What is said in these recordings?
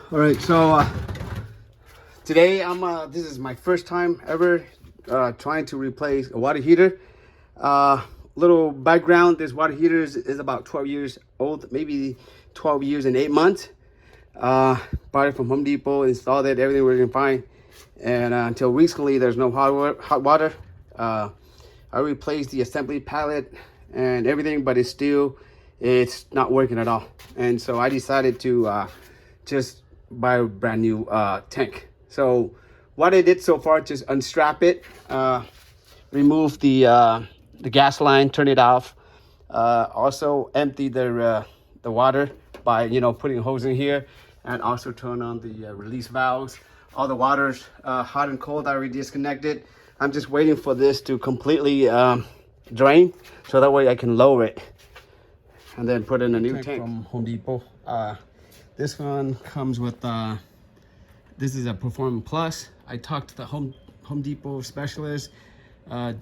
All right, so today this is my first time ever trying to replace a water heater. Little background: this water heater is about 12 years old, maybe 12 years and 8 months. Bought it from Home Depot, installed it, everything working fine, and until recently there's no hot water. I replaced the assembly pallet and everything, but it's not working at all. And so I decided to just buy a brand new tank. So what I did so far, just unstrap it, remove the gas line, turn it off, also empty the water by putting a hose in here, and also turn on the release valves. All the water's hot and cold. I already disconnected. I'm just waiting for this to completely drain, so that way I can lower it and then put in a new tank from Home Depot. This one comes with this is a Performance Plus. I talked to the Home Depot specialist and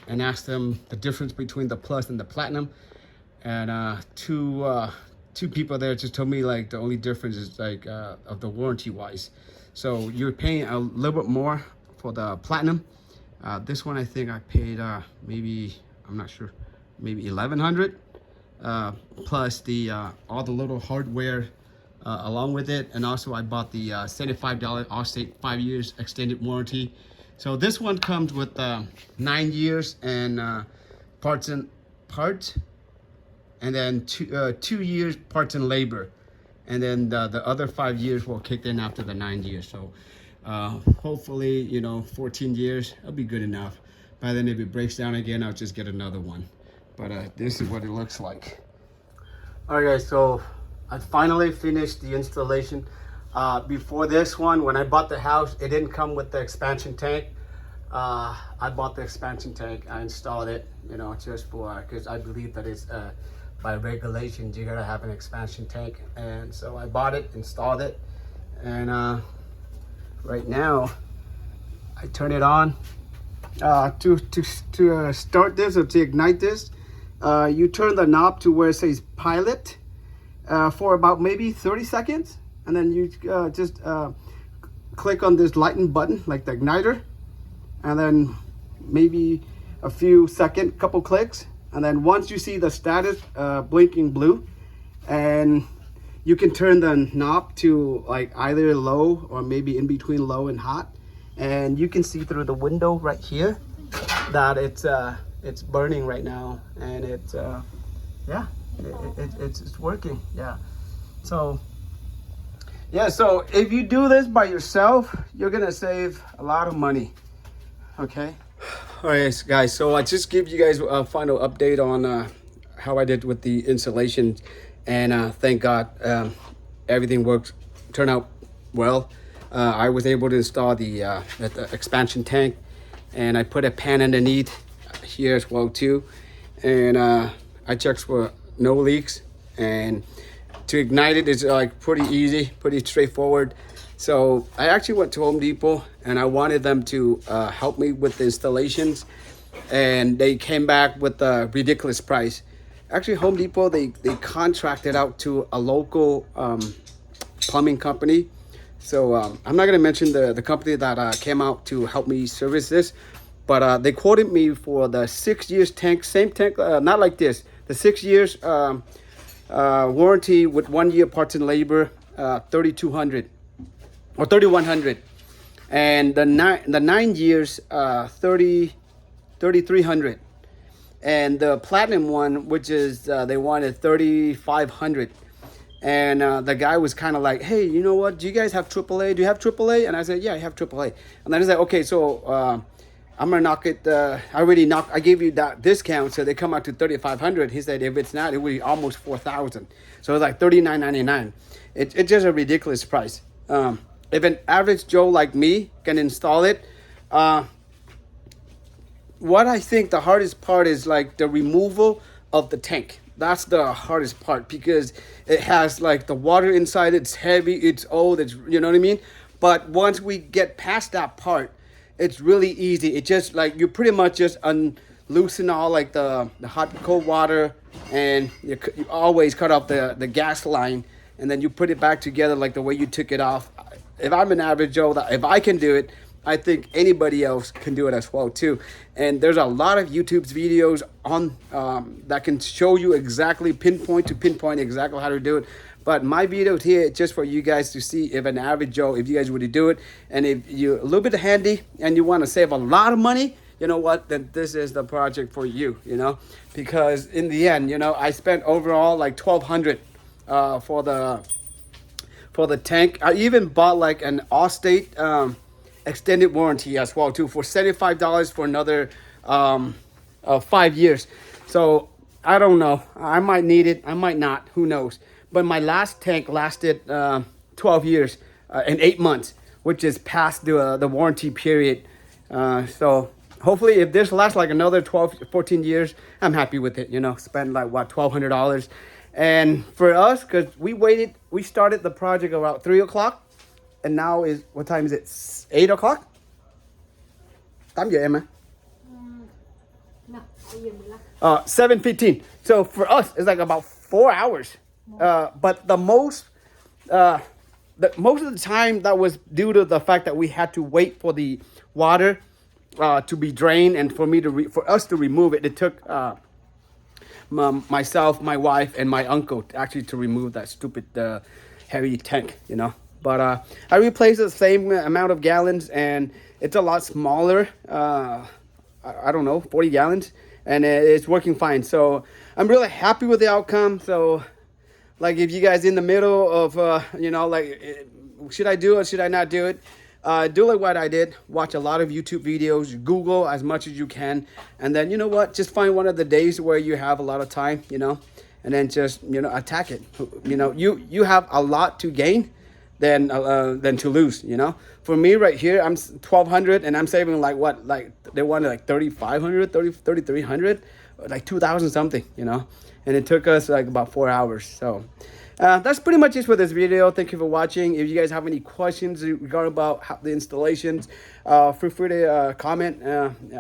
asked them the difference between the Plus and the Platinum, and two people there just told me like the only difference is like of the warranty wise. So you're paying a little bit more for the Platinum. This one I think I paid maybe, I'm not sure, maybe $1,100 plus the all the little hardware along with it, and also I bought the $75 Allstate 5 years extended warranty. So this one comes with 9 years and parts, and then 2 years parts and labor, and then the other 5 years will kick in after the 9 years. So hopefully 14 years will be good enough. By then if it breaks down again, I'll just get another one. But this is what it looks like. All right, guys, so I finally finished the installation. Before this one, when I bought the house, it didn't come with the expansion tank. I bought the expansion tank. I installed it, just for, because I believe that it's by regulations you gotta have an expansion tank. And so I bought it, installed it, and right now I turn it on. To start this, or to ignite this, you turn the knob to where it says pilot for about maybe 30 seconds, and then you just click on this lighten button like the igniter, and then maybe a few seconds, couple clicks, and then once you see the status blinking blue, and you can turn the knob to like either low or maybe in between low and hot, and you can see through the window right here that it's burning right now, and it's yeah, it's working. Yeah, so if you do this by yourself, you're gonna save a lot of money. Okay. All right, guys, so I just give you guys a final update on how I did with the installation, and thank God everything turned out well. I was able to install the expansion tank, and I put a pan underneath here as well too, and I checked for no leaks, and to ignite it is like pretty easy, pretty straightforward. So I actually went to Home Depot and I wanted them to help me with the installations, and they came back with a ridiculous price. Actually, Home Depot, they contracted out to a local plumbing company. So I'm not gonna mention the company that came out to help me service this, but they quoted me for the 6 years tank, same tank, not like this, the 6 years warranty with 1 year parts and labor, $3,200 or $3,100, and the 9 years, $3,300, and the platinum one, which is they wanted $3,500. And the guy was kind of like, hey, you know what? Do you guys have AAA? Do you have AAA? And I said, yeah, I have AAA. And then he said, okay, so I'm gonna knock it. I gave you that discount, so they come out to $3,500. He said, if it's not, it would be almost $4,000. So it's like $39.99. It's just a ridiculous price. If an average Joe like me can install it, what I think the hardest part is like the removal of the tank. That's the hardest part, because it has like the water inside. It's heavy, it's old, it's, you know what I mean? But once we get past that part, it's really easy. It just like, you pretty much just loosen all like the hot cold water, and you always cut off the gas line, and then you put it back together like the way you took it off. If I'm an average Joe, if I can do it, I think anybody else can do it as well too. And there's a lot of YouTube's videos on that can show you exactly pinpoint to pinpoint exactly how to do it. But my video here is just for you guys to see if an average Joe, if you guys would do it. And if you're a little bit handy and you want to save a lot of money, you know what, then this is the project for you, you know, because in the end, you know, I spent overall like $1,200 for the tank. I even bought like an Allstate extended warranty as well too for $75 for another 5 years. So I don't know, I might need it, I might not, who knows. But my last tank lasted 12 years and 8 months, which is past the warranty period. So hopefully if this lasts like another 12, 14 years, I'm happy with it, you know, spend like what, $1,200. And for us, because we started the project about 3 o'clock, and now is, what time is it? 8 o'clock? 8 giờ em 7:15. So for us, it's like about 4 hours. But most of the time that was due to the fact that we had to wait for the water to be drained, and for us to remove it. It took myself, my wife, and my uncle actually to remove that stupid heavy tank, you know. But I replaced the same amount of gallons, and it's a lot smaller. I don't know, 40 gallons, and it's working fine. So I'm really happy with the outcome. So like if you guys in the middle of, you know, like, should I do it? Should I not do it? Do like what I did. Watch a lot of YouTube videos. Google as much as you can. And then, you know what? Just find one of the days where you have a lot of time, you know, and then just, you know, attack it. You know, you have a lot to gain than to lose, you know. For me right here, I'm $1,200 and I'm saving like what? Like they wanted like $3,500, $3,300, like 2,000 something, you know. And it took us like about 4 hours. So that's pretty much it for this video. Thank you for watching. If you guys have any questions regarding about the installations, feel free to comment.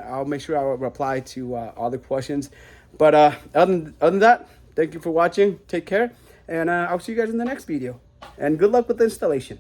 I'll make sure I'll reply to all the questions. But other than that, thank you for watching. Take care. And I'll see you guys in the next video. And good luck with the installations.